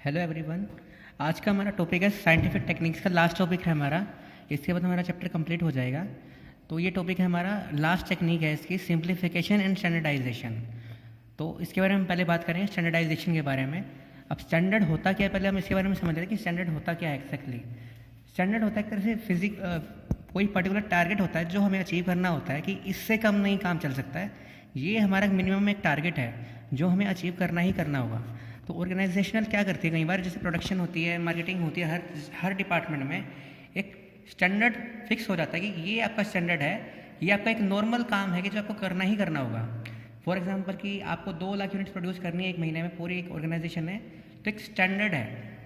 Hello everyone. आज का हमारा टॉपिक है साइंटिफिक टेक्निक्स का लास्ट टॉपिक है हमारा। इसके बाद हमारा चैप्टर कंप्लीट हो जाएगा। तो ये टॉपिक है हमारा लास्ट टेक्निक है इसकी, सिंप्लीफिकेशन एंड स्टैंडर्डाइजेशन। तो इसके बारे में हम पहले बात करेंगे स्टैंडर्डाइजेशन के बारे में। अब स्टैंडर्ड होता क्या है, पहले हम इसके बारे में समझ रहे हैं कि स्टैंडर्ड होता क्या है एक्जैक्टली। स्टैंडर्ड होता है एक तरह से कोई पर्टिकुलर टारगेट होता है जो हमें अचीव करना होता है कि इससे कम नहीं काम चल सकता है। ये हमारा मिनिमम एक टारगेट है जो हमें अचीव करना ही करना होगा। तो ऑर्गेनाइजेशनल क्या करती है, कई बार जैसे प्रोडक्शन होती है, मार्केटिंग होती है, हर डिपार्टमेंट में एक स्टैंडर्ड फिक्स हो जाता है कि ये आपका स्टैंडर्ड है, ये आपका एक नॉर्मल काम है कि जो आपको करना ही करना होगा। फॉर एग्जांपल कि आपको 2 लाख यूनिट प्रोड्यूस करनी है एक महीने में, पूरी एक ऑर्गेनाइजेशन ने, तो एक स्टैंडर्ड है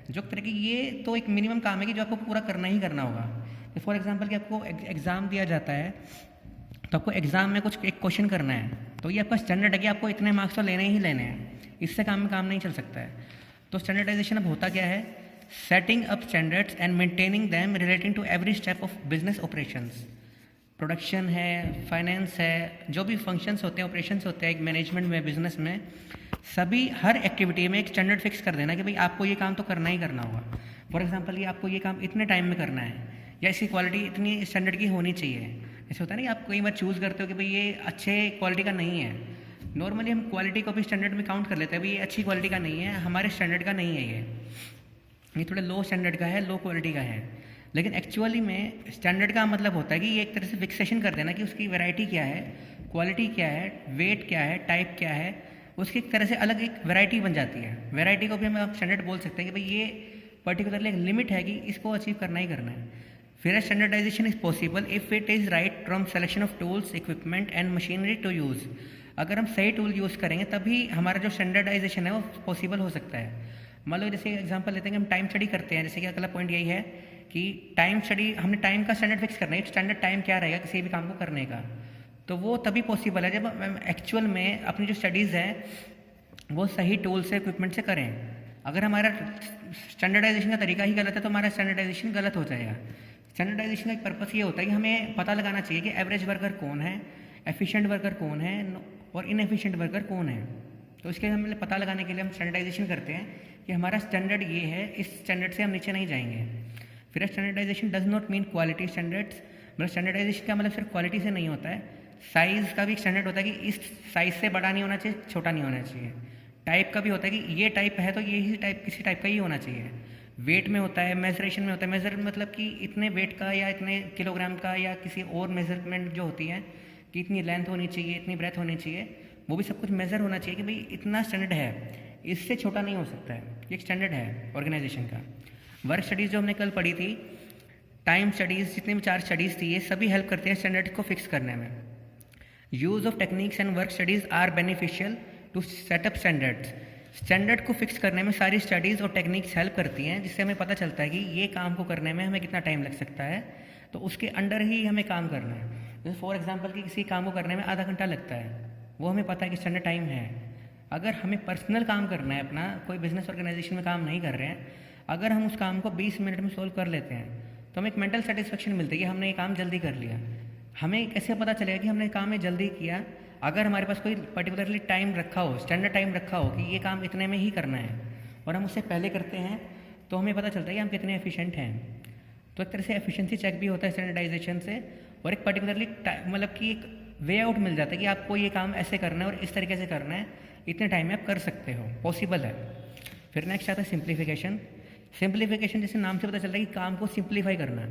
जो तरह की ये तो एक मिनिमम काम है कि जो आपको पूरा करना ही करना होगा। तो फॉर एग्जाम्पल कि आपको एग्ज़ाम दिया जाता है, तो आपको एग्ज़ाम में कुछ एक क्वेश्चन करना है, तो ये आपका स्टैंडर्ड है कि आपको इतने मार्क्स तो लेने ही लेने हैं, इससे काम नहीं चल सकता है। तो स्टैंडर्डाइजेशन अब होता क्या है, setting up standards and maintaining them relating to every step of business operations. Production है, फाइनेंस है, जो भी फंक्शंस होते हैं, ऑपरेशंस होते हैं एक मैनेजमेंट में, बिजनेस में, सभी हर एक्टिविटी में एक स्टैंडर्ड फिक्स कर देना कि भाई आपको ये काम तो करना ही करना होगा। फॉर एग्जाम्पल कि आपको ये काम इतने टाइम में करना है, या इसकी क्वालिटी इतनी स्टैंडर्ड की होनी चाहिए। ऐसे होता है ना कि आप कई बार चूज़ करते हो कि भाई ये अच्छे क्वालिटी का नहीं है। नॉर्मली हम क्वालिटी को भी स्टैंडर्ड में काउंट कर लेते हैं, भाई ये अच्छी क्वालिटी का नहीं है, हमारे स्टैंडर्ड का नहीं है, ये थोड़ा लो स्टैंडर्ड का है, लो क्वालिटी का है। लेकिन एक्चुअली में स्टैंडर्ड का मतलब होता है कि ये एक तरह से फिक्सेशन कर देना कि उसकी वैरायटी क्या है, क्वालिटी क्या है, वेट क्या है, टाइप क्या है, उसकी एक तरह से अलग एक वैरायटी बन जाती है। वैरायटी को भी हम आप स्टैंडर्ड बोल सकते हैं कि भाई ये पर्टिकुलरली एक लिमिट है कि इसको अचीव करना ही करना है। फिर standardization is possible if it is right from selection of tools, equipment and machinery to use. अगर हम सही टूल यूज़ करेंगे तभी हमारा जो स्टैंडर्डाइजेशन है वो पॉसिबल हो सकता है। मान लो जैसे एग्जांपल लेते हैं कि हम टाइम स्टडी करते हैं, जैसे कि अगला पॉइंट यही है कि टाइम स्टडी, हमने टाइम का स्टैंडर्ड फिक्स करना है, स्टैंडर्ड टाइम क्या रहेगा किसी भी काम को करने का। तो वो तभी पॉसिबल है जब हम एक्चुअल में अपनी जो स्टडीज़ हैं वो सही टूल से, इक्विपमेंट से करें। अगर हमारा स्टैंडर्डाइजेशन का तरीका ही गलत है तो हमारा स्टैंडर्डाइजेशन गलत हो जाएगा। स्टैंडर्डाइजेशन का एक पर्पस ये होता है कि हमें पता लगाना चाहिए कि एवरेज वर्कर कौन है, एफिशिएंट वर्कर कौन है और इनएफिशिएंट वर्कर कौन है। तो इसके हमें पता लगाने के लिए हम स्टैंडर्डाइजेशन करते हैं कि हमारा स्टैंडर्ड ये है, इस स्टैंडर्ड से हम नीचे नहीं जाएंगे। फिर standardization does not mean quality standards. मतलब स्टैंडर्डाइजेशन का मतलब सिर्फ क्वालिटी से नहीं होता है, साइज़ का भी एक स्टैंडर्ड होता है कि इस साइज़ से बड़ा नहीं होना चाहिए, छोटा नहीं होना चाहिए। टाइप का भी होता है कि ये टाइप है तो ये ही टाइप किसी टाइप का ही होना चाहिए। वेट में होता है, मेजरेशन में होता है, मेजर मतलब कि इतने वेट का या इतने किलोग्राम का या किसी और मेजरमेंट जो होती है कि इतनी लेंथ होनी चाहिए, इतनी ब्रेथ होनी चाहिए, वो भी सब कुछ मेज़र होना चाहिए कि भाई इतना स्टैंडर्ड है, इससे छोटा नहीं हो सकता है। ये एक स्टैंडर्ड है ऑर्गेनाइजेशन का। वर्क स्टडीज़ जो हमने कल पढ़ी थी, टाइम स्टडीज़, जितनी भी 4 स्टडीज़ थी, ये सभी हेल्प करते हैं स्टैंडर्ड को फिक्स करने में। Use of techniques and work studies are beneficial to set up standards. Standard को फिक्स करने में सारी स्टडीज़ और टेक्निक्स हेल्प करती हैं, जिससे हमें पता चलता है कि ये काम को करने में हमें कितना टाइम लग सकता है, तो उसके अंडर ही हमें काम करना है। जैसे फॉर एग्जांपल कि किसी काम को करने में आधा घंटा लगता है, वो हमें पता है कि स्टैंडर्ड टाइम है। अगर हमें पर्सनल काम करना है अपना, कोई बिजनेस ऑर्गेनाइजेशन में काम नहीं कर रहे हैं, अगर हम उस काम को 20 मिनट में सोल्व कर लेते हैं तो हमें एक मेंटल सेटिस्फेक्शन मिलती है कि हमने ये काम जल्दी कर लिया। हमें कैसे पता चलेगा कि हमने काम में जल्दी किया? अगर हमारे पास कोई पर्टिकुलरली टाइम रखा हो, स्टैंडर्ड टाइम रखा हो कि ये काम इतने में ही करना है, और हम उससे पहले करते हैं, तो हमें पता चलता है कि हम कितने एफिशिएंट हैं। तो एक तरह से एफिशिएंसी चेक भी होता है स्टैंडर्डाइजेशन से, और एक पर्टिकुलरली मतलब कि एक वे आउट मिल जाता है कि आपको ये काम ऐसे करना है और इस तरीके से करना है, इतने टाइम में आप कर सकते हो, पॉसिबल है। फिर नेक्स्ट आता है सिंप्लीफिकेशन। सिंप्लीफिकेशन जैसे नाम से पता चलता है कि काम को सिंप्लीफाई करना।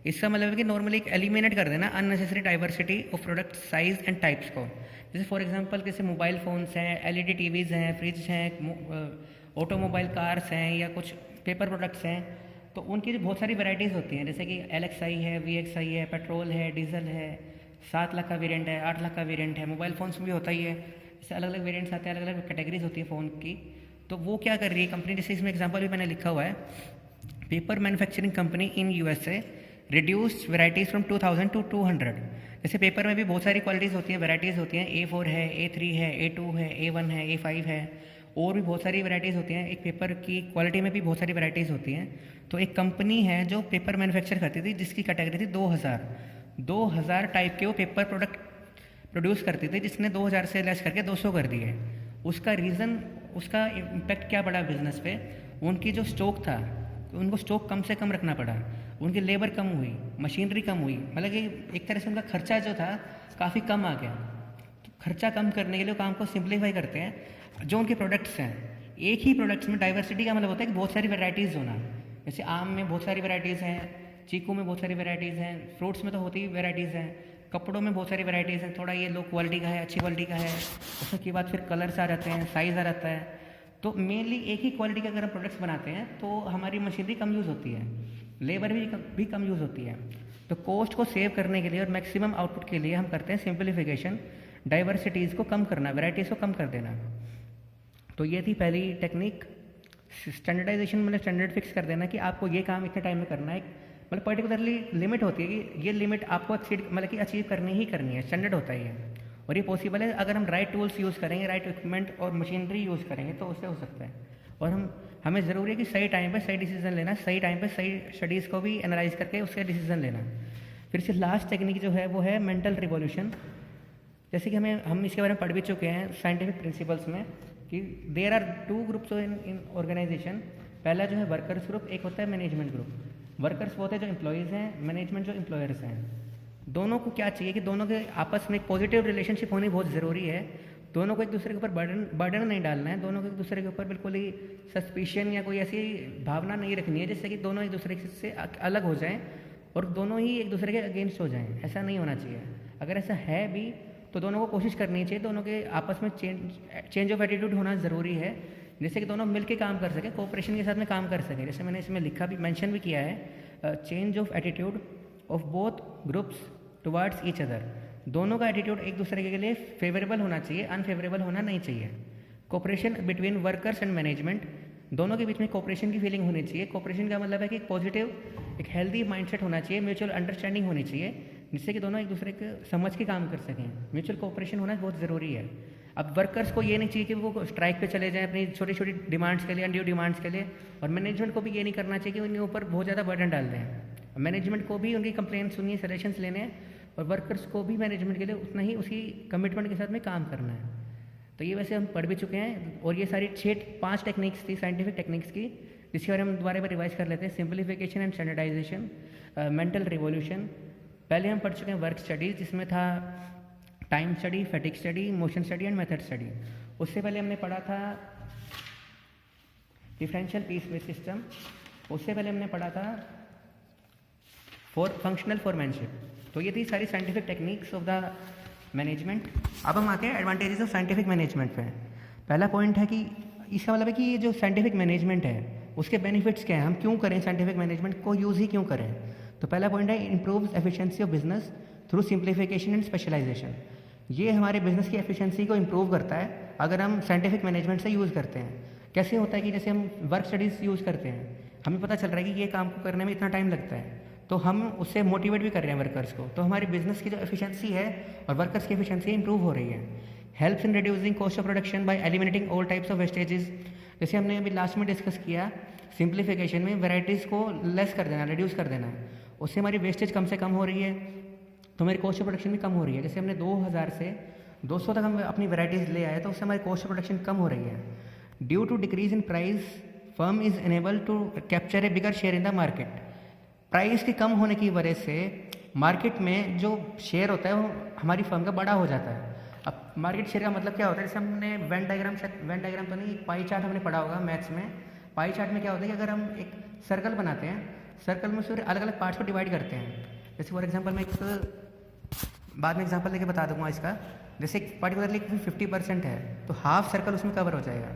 इसका मतलब है कि नॉर्मली एक एलिमिनेट कर देना unnecessary diversity of product size and types को। जैसे फॉर एग्जांपल जैसे मोबाइल फ़ोन्स हैं, एलईडी टीवीज़ हैं, फ्रिज हैं, ऑटोमोबाइल कार्स हैं, या कुछ पेपर प्रोडक्ट्स हैं, तो उनकी जो बहुत सारी वैराइटीज़ होती हैं, जैसे कि LXI है, VXI है, पेट्रोल है, डीजल है, 7 लाख का वेरिएंट है, 8 लाख का वेरिएंट है। मोबाइल फ़ोन्स में भी होता ही है, जैसे अलग अलग वेरिएंट्स आते हैं, अलग अलग कैटेगरीज होती है फ़ोन की। तो वो क्या कर रही है कंपनी, जैसे इसमें एग्जाम्पल भी मैंने लिखा हुआ है, paper manufacturing company in USA reduced varieties from 2000 to 200। जैसे पेपर में भी बहुत सारी क्वालिटीज़ होती हैं, वेराइटीज़ होती हैं, A4 है, A3 है, A2 है, A1 है, A5 है, और भी बहुत सारी वेराइटीज़ होती हैं। एक पेपर की क्वालिटी में भी बहुत सारी वेराइटीज़ होती हैं। तो एक कंपनी है जो पेपर मैन्युफैक्चर करती थी, जिसकी कैटेगरी थी 2000 टाइप के वो पेपर प्रोडक्ट प्रोड्यूस करती थी, जिसने 2000 से लेस करके 200 कर दिए। उसका रीज़न उसका इम्पैक्ट क्या पड़ा बिजनेस पे, उनकी जो स्टॉक था उनको स्टॉक कम से कम रखना पड़ा, उनकी लेबर कम हुई, मशीनरी कम हुई, मतलब कि एक तरह से उनका खर्चा जो था काफ़ी कम आ गया। तो खर्चा कम करने के लिए काम को सिंप्लीफाई करते हैं। जो उनके प्रोडक्ट्स हैं, एक ही प्रोडक्ट्स में डाइवर्सिटी का मतलब होता है कि बहुत सारी वैरायटीज़ होना। जैसे आम में बहुत सारी वैरायटीज़ हैं, चीकू में बहुत सारी वैरायटीज़ हैं, फ्रूट्स में तो होती ही वैरायटीज़ हैं, कपड़ों में बहुत सारी वैरायटीज़ हैं, थोड़ा ये लो क्वालिटी का है, अच्छी क्वालिटी का है, उसके बाद फिर कलर्स आ जाते हैं, साइज़ आ जाता है। तो मेनली एक ही क्वालिटी के अगर हम प्रोडक्ट्स बनाते हैं तो हमारी मशीनरी कम यूज़ होती है, लेबर भी कम यूज़ होती है। तो कॉस्ट को सेव करने के लिए और मैक्सिमम आउटपुट के लिए हम करते हैं सिंप्लीफिकेशन, डाइवर्सिटीज़ को कम करना, वैरायटीज़ को कम कर देना। तो ये थी पहली टेक्निक। स्टैंडर्डाइजेशन मतलब स्टैंडर्ड फिक्स कर देना कि आपको ये काम इतने टाइम में करना है, मतलब पर्टिकुलरली लिमिट होती है कि ये लिमिट आपको एक्सीड मतलब कि अचीव करनी ही करनी है, स्टैंडर्ड होता है ये। और ये पॉसिबल है अगर हम राइट टूल्स यूज़ करेंगे, राइट इक्विपमेंट और मशीनरी यूज़ करेंगे तो उससे हो सकता है। और हमें ज़रूरी है कि सही टाइम पे सही डिसीजन लेना, सही टाइम पे सही स्टडीज़ को भी एनालाइज करके उससे डिसीजन लेना। फिर से लास्ट टेक्निक जो है वो है मेंटल रिवॉल्यूशन। जैसे कि हम इसके बारे में पढ़ भी चुके हैं साइंटिफिक प्रिंसिपल्स में कि there are 2 groups in organization. पहला जो है वर्कर्स ग्रुप, एक होता है मैनेजमेंट ग्रुप। वर्कर्स वो होते हैं जो एम्प्लॉयज़ हैं, मैनेजमेंट जो एम्प्लॉयर्स हैं। दोनों को क्या चाहिए कि दोनों के आपस में एक पॉजिटिव रिलेशनशिप होनी बहुत ज़रूरी है। दोनों को एक दूसरे के ऊपर बर्डन नहीं डालना है, दोनों को एक दूसरे के ऊपर बिल्कुल ही सस्पिशन या कोई ऐसी भावना नहीं रखनी है जिससे कि दोनों एक दूसरे से अलग हो जाएं और दोनों ही एक दूसरे के अगेंस्ट हो जाएं। ऐसा नहीं होना चाहिए। अगर ऐसा है भी तो दोनों को कोशिश करनी चाहिए, दोनों के आपस में चेंज ऑफ एटीट्यूड होना ज़रूरी है जिससे कि दोनों मिलकर काम कर सकें, कोऑपरेशन के साथ में काम कर सकें। जैसे मैंने इसमें लिखा भी, मेंशन भी किया है, change of attitude of both groups towards each other. दोनों का एटीट्यूड एक दूसरे के लिए फेवरेबल होना चाहिए, अनफेवरेबल होना नहीं चाहिए। Cooperation between workers and management, दोनों के बीच में कोऑपरेशन की फीलिंग होनी चाहिए। कोऑपरेशन का मतलब है कि एक पॉजिटिव, एक हेल्दी माइंडसेट होना चाहिए, म्यूचुअल अंडरस्टैंडिंग होनी चाहिए जिससे कि दोनों एक दूसरे को समझ के काम कर सकें। म्यूचुअल कोऑपरेशन होना बहुत ज़रूरी है। अब वर्कर्स को ये नहीं चाहिए कि वो स्ट्राइक पे चले जाएं अपनी छोटी छोटी डिमांड्स के लिए, अनड्यू डिमांड्स के लिए, और मैनेजमेंट को भी ये नहीं करना चाहिए कि उनके ऊपर बहुत ज़्यादा बर्डन डाल दें। मैनेजमेंट को भी उनकी कंप्लेंट सुनिए, सजेशंस लेने हैं, और वर्कर्स को भी मैनेजमेंट के लिए उतना ही उसी कमिटमेंट के साथ में काम करना है। तो ये वैसे हम पढ़ भी चुके हैं, और ये सारी 5 टेक्निक्स थी साइंटिफिक टेक्निक्स की, जिसके बारे में हम दोबारा रिवाइज कर लेते हैं। Simplification and standardization, mental revolution, पहले हम पढ़ चुके हैं वर्क स्टडीज, जिसमें था time study, fatigue study, motion study and method study. उससे पहले हमने पढ़ा था डिफरेंशियल पीस बेस सिस्टम, उससे पहले हमने पढ़ा था फंक्शनल फॉरमैनशिप। तो ये थी सारी scientific techniques of the management. अब हम आते हैं एडवांटेजेस ऑफ साइंटिफिक मैनेजमेंट पे। पहला पॉइंट है कि इसका मतलब है कि ये जो साइंटिफिक मैनेजमेंट है उसके बेनिफिट्स क्या हैं, हम क्यों करें साइंटिफिक मैनेजमेंट को, यूज़ ही क्यों करें। तो पहला पॉइंट है improves efficiency of business through simplification and specialization. ये हमारे बिजनेस की एफिशिएंसी को इम्प्रूव करता है अगर हम साइंटिफिक मैनेजमेंट से यूज़ करते हैं। कैसे होता है कि जैसे हम वर्क स्टडीज़ यूज़ करते हैं, हमें पता चल रहा है कि ये काम को करने में इतना टाइम लगता है, तो हम उससे मोटिवेट भी कर रहे हैं वर्कर्स को, तो हमारे बिजनेस की जो एफिशिएंसी है और वर्कर्स की एफिशिएंसी इंप्रूव हो रही है। Helps in reducing cost of production by eliminating all types of vestiges. जैसे हमने अभी लास्ट में डिस्कस किया, सिंप्लीफिकेशन में वैराइटीज़ को लेस कर देना, रिड्यूस कर देना, उससे हमारी वेस्टेज कम से कम हो रही है, तो हमारी कॉस्ट ऑफ प्रोडक्शन भी कम हो रही है। जैसे हमने 2000 से 200 तक हम अपनी वैराइटीज़ ले आए तो उससे हमारी कॉस्ट ऑफ प्रोडक्शन कम हो रही है। Due to decrease in price, firm is enable to capture a bigger share in the market. Price के कम होने की वजह से मार्केट में जो शेयर होता है वो हमारी फर्म का बड़ा हो जाता है। अब मार्केट शेयर का मतलब क्या होता है, जैसे हमने वेन डायग्राम तो नहीं, पाई चार्ट हमने पढ़ा होगा मैथ्स में। पाई चार्ट में क्या होता है कि अगर हम एक सर्कल बनाते हैं, सर्कल में फिर अलग अलग पार्ट्स को डिवाइड करते हैं। जैसे फॉर एग्जांपल मैं एक बाद में एग्जांपल लेके बता दूंगा इसका। जैसे पर्टिकुलरली 50% है तो हाफ सर्कल उसमें कवर हो जाएगा,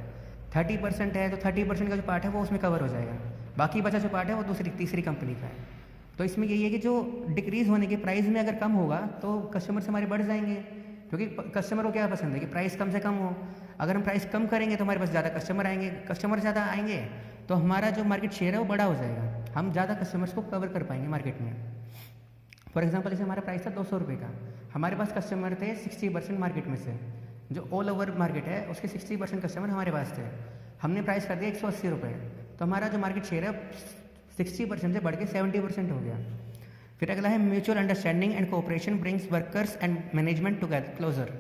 30% है तो 30% का जो पार्ट है वो उसमें कवर हो जाएगा, बाकी बचा जो पार्ट है वो तीसरी कंपनी का है। तो इसमें यही है कि जो डिक्रीज़ होने के प्राइस में अगर कम होगा तो कस्टमर्स हमारे बढ़ जाएंगे, क्योंकि कस्टमर को क्या पसंद है कि प्राइस कम से कम हो। अगर हम प्राइस कम करेंगे तो हमारे पास ज़्यादा कस्टमर आएंगे, कस्टमर ज़्यादा आएंगे तो हमारा जो मार्केट शेयर है वो बड़ा हो जाएगा, हम ज़्यादा कस्टमर्स को कवर कर पाएंगे मार्केट में। फॉर एग्जांपल जैसे हमारा प्राइस था 200 रुपये का, हमारे पास कस्टमर थे 60% मार्केट में से, जो ऑल ओवर मार्केट है उसके 60% कस्टमर हमारे पास थे। हमने प्राइस कर दिया 180 रुपये, तो हमारा जो मार्केट शेयर है 60% से बढ़ के 70% हो गया। फिर अगला है mutual understanding and cooperation brings workers and management together closer.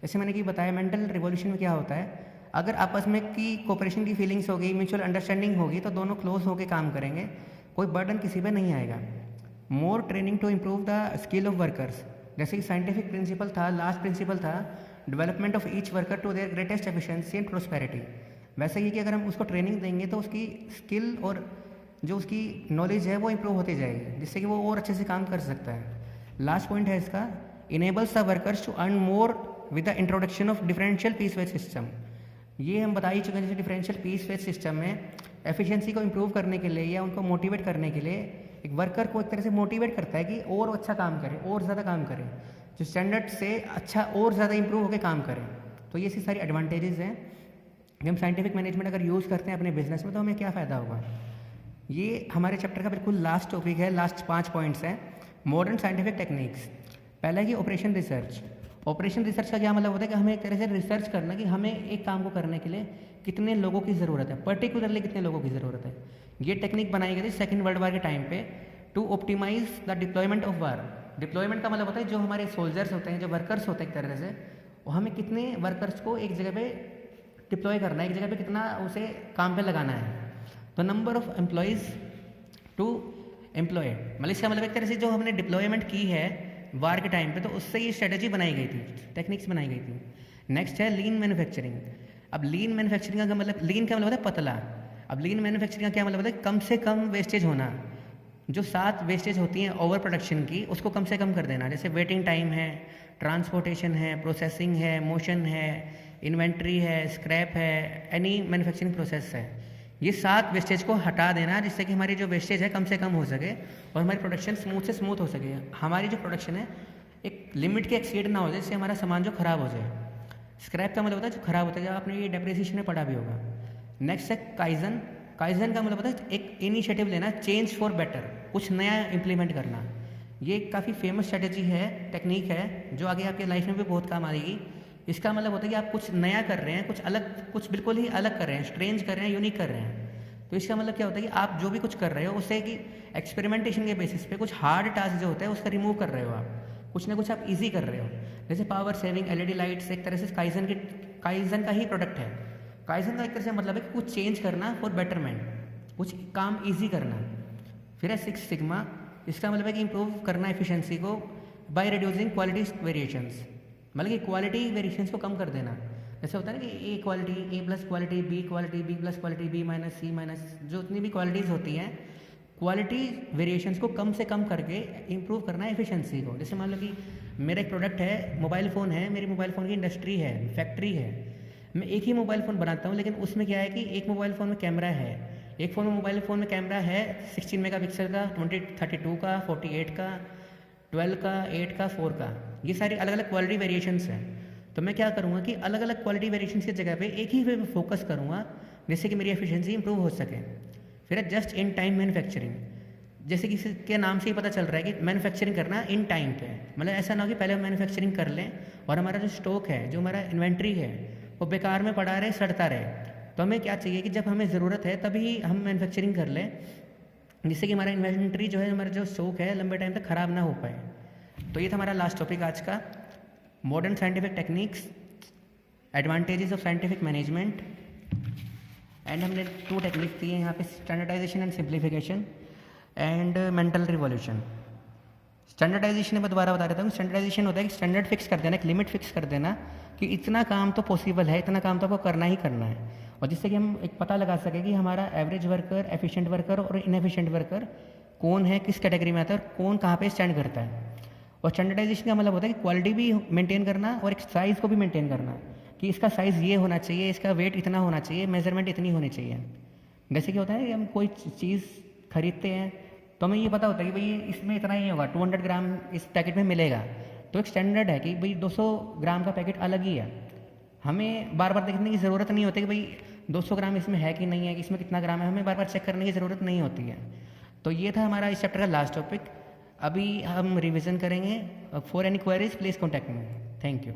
जैसे मैंने कि बताया मेंटल रिवॉल्यूशन में क्या होता है, अगर आपस में की कोऑपरेशन की फीलिंग्स होगी, म्यूचुअल अंडरस्टैंडिंग होगी, तो दोनों क्लोज होकर काम करेंगे, कोई बर्डन किसी पे नहीं आएगा। More training to improve the skill of workers, जैसे कि साइंटिफिक प्रिंसिपल था, लास्ट प्रिंसिपल था development of each worker to their greatest efficiency and prosperity. वैसे ही कि अगर हम उसको ट्रेनिंग देंगे तो उसकी स्किल और जो उसकी नॉलेज है वो इम्प्रूव होती जाएगी, जिससे कि वो और अच्छे से काम कर सकता है। लास्ट पॉइंट है इसका, enables the workers to earn more with the introduction of differential piece wage system. ये हम बता ही चुके हैं, जैसे डिफरेंशियल पीस वेज सिस्टम में एफिशिएंसी को इम्प्रूव करने के लिए या उनको मोटिवेट करने के लिए एक वर्कर को एक तरह से मोटिवेट करता है कि और अच्छा काम करे, और ज़्यादा काम करे, जो स्टैंडर्ड से अच्छा और ज़्यादा इंप्रूव होकर काम करें। तो ये सारी एडवांटेजेस हैं कि हम साइंटिफिक मैनेजमेंट अगर यूज़ करते हैं अपने बिजनेस में तो हमें क्या फ़ायदा होगा। ये हमारे चैप्टर का बिल्कुल लास्ट टॉपिक है, लास्ट 5 पॉइंट्स हैं। Modern scientific techniques. पहला है कि ऑपरेशन रिसर्च। ऑपरेशन रिसर्च का क्या मतलब होता है कि हमें एक तरह से रिसर्च करना कि हमें एक काम को करने के लिए कितने लोगों की ज़रूरत है, पर्टिकुलरली कितने लोगों की ज़रूरत है। ये टेक्निक बनाई गई थी सेकेंड वर्ल्ड वॉर के टाइम पे to optimize the deployment of war. Deployment का मतलब होता है जो हमारे सोल्जर्स होते हैं, जो वर्कर्स होते हैं एक तरह से, वो हमें कितने वर्कर्स को एक जगह पे डिप्लॉय करना है, एक जगह पे कितना उसे काम पे लगाना है। तो number of employees to employ, मतलब इसका मतलब एक तरह से जो हमने डिप्लॉयमेंट की है वार के टाइम पे, तो उससे ये स्ट्रेटजी बनाई गई थी, टेक्निक्स बनाई गई थी। नेक्स्ट है लीन मैन्युफैक्चरिंग। अब लीन मैन्युफैक्चरिंग का मतलब, लीन का मतलब होता है पतला। अब लीन मैन्युफैक्चरिंग का क्या मतलब होता है, कम से कम वेस्टेज होना। जो 7 वेस्टेज होती हैं ओवर प्रोडक्शन की, उसको कम से कम कर देना। जैसे वेटिंग टाइम है, ट्रांसपोर्टेशन है, प्रोसेसिंग है, मोशन है, इन्वेंट्री है, स्क्रैप है, एनी मैन्युफैक्चरिंग प्रोसेस है, ये 7 वेस्टेज को हटा देना, जिससे कि हमारी जो वेस्टेज है कम से कम हो सके और हमारी प्रोडक्शन स्मूथ से स्मूथ हो सके। हमारी जो प्रोडक्शन है एक लिमिट के एक्सीड ना हो जाए, जिससे हमारा सामान जो खराब हो जाए। स्क्रैप का मतलब होता है जो खराब होता है, जब आपने ये डेप्रिसिएशन में पढ़ा भी होगा। नेक्स्ट है काइजन। काइजन का मतलब होता है एक इनिशिएटिव लेना, चेंज फॉर बेटर, कुछ नया इम्प्लीमेंट करना। ये काफ़ी फेमस स्ट्रेटजी है, टेक्निक है, जो आगे आपके लाइफ में भी बहुत काम आएगी। इसका मतलब होता है कि आप कुछ नया कर रहे हैं, कुछ अलग, कुछ बिल्कुल ही अलग कर रहे हैं, स्ट्रेंज कर रहे हैं, यूनिक कर रहे हैं। तो इसका मतलब क्या होता है कि आप जो भी कुछ कर रहे हो उससे कि एक्सपेरिमेंटेशन के बेसिस पे कुछ हार्ड टास्क जो होता है उसका रिमूव कर रहे हो, आप कुछ ना कुछ आप इजी कर रहे हो। जैसे पावर सेविंग एलईडी लाइट्स एक तरह से काइजन का ही प्रोडक्ट है। काइजन का एक तरह से मतलब है कि कुछ चेंज करना फॉर बेटरमेंट, कुछ काम ईजी करना। फिर है 6 सिग्मा। इसका मतलब है कि इम्प्रूव करना एफिशिएंसी को बाय रिड्यूसिंग क्वालिटी वेरिएशंस, मतलब कि क्वालिटी वेरिएशंस को कम कर देना। जैसे होता है ना कि A quality, A plus quality, B quality, B plus quality, B minus, C minus, जो उतनी भी क्वालिटीज़ होती हैं, क्वालिटी वेरिएशंस को कम से कम करके इम्प्रूव करना है एफिशिएंसी को। जैसे मान लो कि मेरा एक प्रोडक्ट है, मोबाइल फ़ोन है, मेरी मोबाइल फ़ोन की इंडस्ट्री है, फैक्ट्री है, मैं एक ही मोबाइल फ़ोन बनाता हूँ, लेकिन उसमें क्या है कि एक मोबाइल फ़ोन में कैमरा है, एक मोबाइल फ़ोन में कैमरा है 16 मेगापिक्सल का, 32 का, 48 का, 12 का, 8 का, 4 का, ये सारी अलग अलग क्वालिटी वेरिएशंस हैं। तो मैं क्या करूँगा कि अलग अलग क्वालिटी वेरिएशंस की जगह पे एक ही वे फोकस करूँगा, जिससे कि मेरी एफिशिएंसी इंप्रूव हो सके। फिर है जस्ट इन टाइम मैन्युफैक्चरिंग। जैसे कि इसके नाम से ही पता चल रहा है कि मैन्युफैक्चरिंग करना इन टाइम पे, मतलब ऐसा ना हो कि पहले हम मैन्युफैक्चरिंग कर लें और हमारा जो स्टॉक है, जो हमारा इन्वेंट्री है, वो बेकार में पड़ा रहे, सड़ता रहे। तो हमें क्या चाहिए कि जब हमें ज़रूरत है तभी हम मैन्युफैक्चरिंग कर लें, जिससे कि हमारा इन्वेंट्री जो है, हमारा जो स्टॉक है, लंबे टाइम तक ख़राब ना हो पाए। तो ये था हमारा लास्ट टॉपिक आज का, modern scientific techniques, advantages of scientific management. And हमने 2 टेक्निक्स दी हैं यहाँ पे, standardization and simplification and mental revolution. Standardization में दोबारा बता देता हूँ। स्टैंडर्डाइजेशन होता है कि स्टैंडर्ड फिक्स कर देना, एक लिमिट फिक्स कर देना कि इतना काम तो पॉसिबल है, इतना काम तो आपको करना ही करना है, और जिससे कि हम एक पता लगा सकें कि हमारा एवरेज वर्कर, एफिशिएंट वर्कर और इनएफिशिएंट वर्कर कौन है, किस कैटेगरी में आता है और कौन कहाँ पे स्टैंड करता है। और स्टैंडर्डाइजेशन का मतलब होता है कि क्वालिटी भी मेंटेन करना और एक साइज़ को भी मेंटेन करना, कि इसका साइज़ ये होना चाहिए, इसका वेट इतना होना चाहिए, मेजरमेंट इतनी होनी चाहिए। जैसे कि होता है कि हम कोई चीज़ खरीदते हैं तो हमें ये पता होता है कि भाई इसमें इतना ही होगा, 200 ग्राम इस पैकेट में मिलेगा, तो एक स्टैंडर्ड है कि भाई 200 ग्राम का पैकेट अलग ही है। हमें बार बार देखने की ज़रूरत नहीं होती कि भाई 200 ग्राम इसमें है कि नहीं है, इसमें कितना ग्राम है, हमें बार बार चेक करने की ज़रूरत नहीं होती है। तो ये था हमारा इस चैप्टर का लास्ट टॉपिक। अभी हम रिविज़न करेंगे। For any queries please contact me. Thank you.